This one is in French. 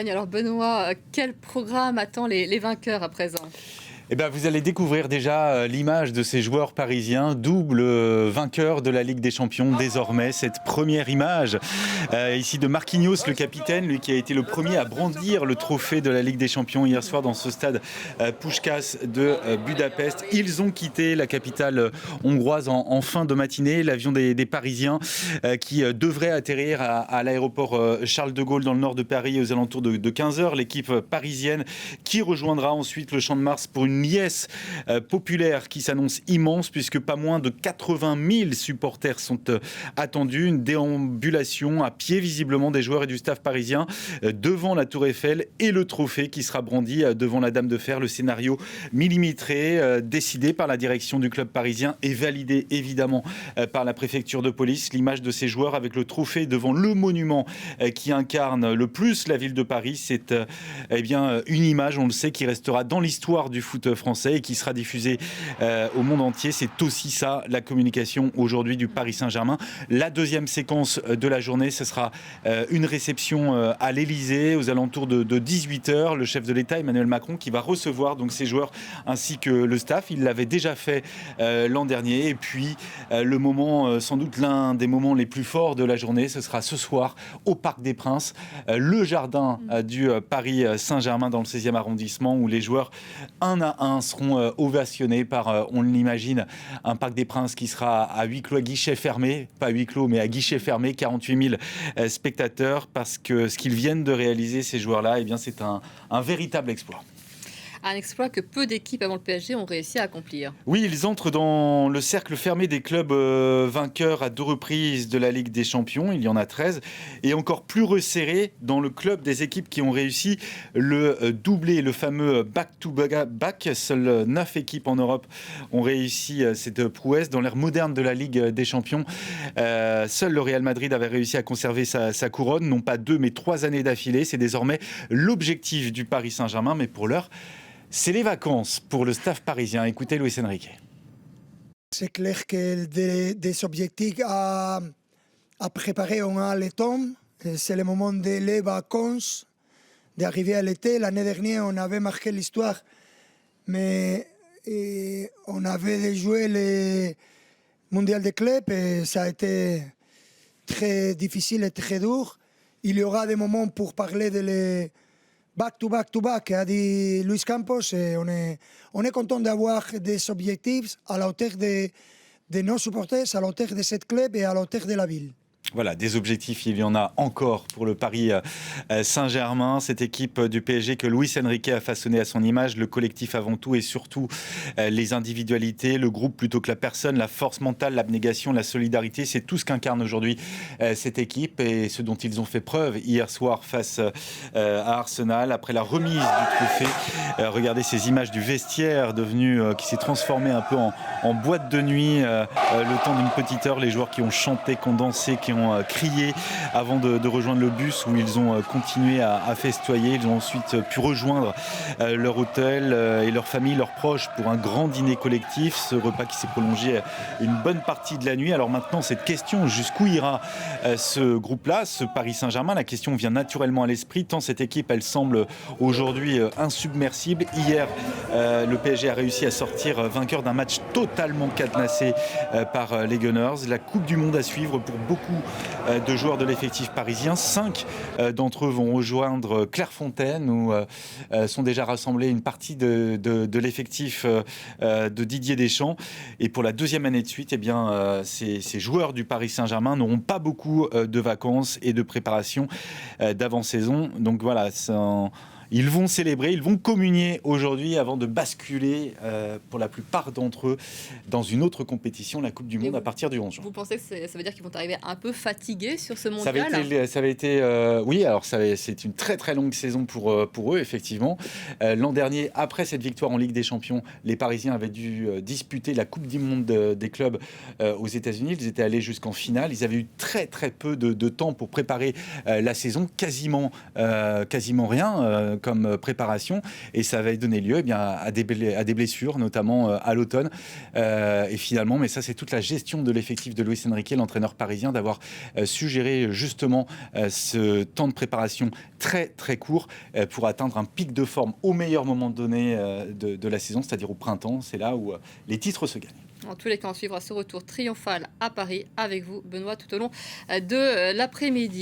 Bologne. Alors Benoît, quel programme attend les vainqueurs à présent? Eh ben, vous allez découvrir déjà l'image de ces joueurs parisiens, double vainqueur de la Ligue des Champions désormais. Cette première image ici de Marquinhos, le capitaine, lui qui a été le premier à brandir le trophée de la Ligue des Champions hier soir dans ce stade Puskás de Budapest. Ils ont quitté la capitale hongroise en fin de matinée. L'avion des Parisiens qui devrait atterrir à l'aéroport Charles de Gaulle dans le nord de Paris aux alentours de 15h. L'équipe parisienne qui rejoindra ensuite le Champ de Mars pour une liesse populaire qui s'annonce immense puisque pas moins de 80 000 supporters sont attendus. Une déambulation à pied visiblement des joueurs et du staff parisien devant la Tour Eiffel et le trophée qui sera brandi devant la Dame de Fer. Le scénario millimétré décidé par la direction du club parisien et validé évidemment par la préfecture de police. L'image de ces joueurs avec le trophée devant le monument qui incarne le plus la ville de Paris, c'est une image, on le sait, qui restera dans l'histoire du foot français et qui sera diffusée au monde entier. C'est aussi ça, la communication aujourd'hui du Paris Saint-Germain. La deuxième séquence de la journée, ce sera une réception à l'Élysée aux alentours de 18h. Le chef de l'État, Emmanuel Macron, qui va recevoir donc ces joueurs ainsi que le staff. Il l'avait déjà fait l'an dernier. Et puis, le moment, sans doute l'un des moments les plus forts de la journée, ce sera ce soir au Parc des Princes, le jardin du Paris Saint-Germain dans le 16e arrondissement, où les joueurs un à un seront ovationnés par, on l'imagine, un Parc des Princes qui sera à huis clos, à guichet fermé, pas à huis clos, mais à guichet fermé, 48 000 spectateurs, parce que ce qu'ils viennent de réaliser, ces joueurs-là, eh bien, c'est un véritable exploit. Un exploit que peu d'équipes avant le PSG ont réussi à accomplir. Oui, ils entrent dans le cercle fermé des clubs vainqueurs à 2 reprises de la Ligue des Champions. Il y en a 13. Et encore plus resserré dans le club des équipes qui ont réussi le doublé, le fameux back-to-back. Seules 9 équipes en Europe ont réussi cette prouesse. Dans l'ère moderne de la Ligue des Champions, seul le Real Madrid avait réussi à conserver sa couronne. Non pas 2, mais 3 années d'affilée. C'est désormais l'objectif du Paris Saint-Germain. Mais pour l'heure, c'est les vacances pour le staff parisien. Écoutez Luis Enrique. C'est clair que des objectifs à préparer, on a le temps. C'est le moment des vacances, d'arriver à l'été. L'année dernière, on avait marqué l'histoire, mais on avait joué le mondial des clubs et ça a été très difficile et très dur. Il y aura des moments pour parler de les back-to-back, a dit Luis Campos, et on est content d'avoir des objectifs à la hauteur de nos supporters, à la hauteur de ce club et à la hauteur de la ville. Voilà, des objectifs, il y en a encore pour le Paris Saint-Germain, cette équipe du PSG que Luis Enrique a façonné à son image, le collectif avant tout et surtout les individualités, le groupe plutôt que la personne, la force mentale, l'abnégation, la solidarité, c'est tout ce qu'incarne aujourd'hui cette équipe et ce dont ils ont fait preuve hier soir face à Arsenal après la remise du trophée. Regardez ces images du vestiaire qui s'est transformé un peu en boîte de nuit le temps d'une petite heure, les joueurs qui ont chanté, qui ont dansé, qui ont crié avant de rejoindre le bus où ils ont continué à festoyer. Ils ont ensuite pu rejoindre leur hôtel et leur famille, leurs proches pour un grand dîner collectif. Ce repas qui s'est prolongé une bonne partie de la nuit. Alors maintenant, cette question, jusqu'où ira ce groupe-là, ce Paris Saint-Germain? La question vient naturellement à l'esprit, tant cette équipe, elle semble aujourd'hui insubmersible. Hier, le PSG a réussi à sortir vainqueur d'un match totalement cadenassé par les Gunners. La Coupe du Monde à suivre pour beaucoup de joueurs de l'effectif parisien. 5 d'entre eux vont rejoindre Clairefontaine où sont déjà rassemblés une partie de l'effectif de Didier Deschamps. Et pour la deuxième année de suite, ces joueurs du Paris Saint-Germain n'auront pas beaucoup de vacances et de préparation d'avant-saison. Donc voilà, ils vont célébrer, ils vont communier aujourd'hui avant de basculer pour la plupart d'entre eux dans une autre compétition, la Coupe du Monde, à partir du 11 juin. Vous pensez que ça veut dire qu'ils vont arriver un peu fatigués sur ce mondial? Ça avait été oui, alors c'est une très très longue saison pour eux, effectivement. L'an dernier, après cette victoire en Ligue des Champions, les Parisiens avaient dû disputer la Coupe du Monde des clubs aux États-Unis. Ils étaient allés jusqu'en finale. Ils avaient eu très très peu de temps pour préparer la saison, quasiment rien. comme préparation, et ça va donner lieu à des blessures, notamment à l'automne. Et finalement, mais ça c'est toute la gestion de l'effectif de Luis Enrique, l'entraîneur parisien, d'avoir suggéré justement ce temps de préparation très très court pour atteindre un pic de forme au meilleur moment donné de la saison, c'est-à-dire au printemps. C'est là où les titres se gagnent. En tous les cas, on suivra ce retour triomphal à Paris avec vous, Benoît, tout au long de l'après-midi.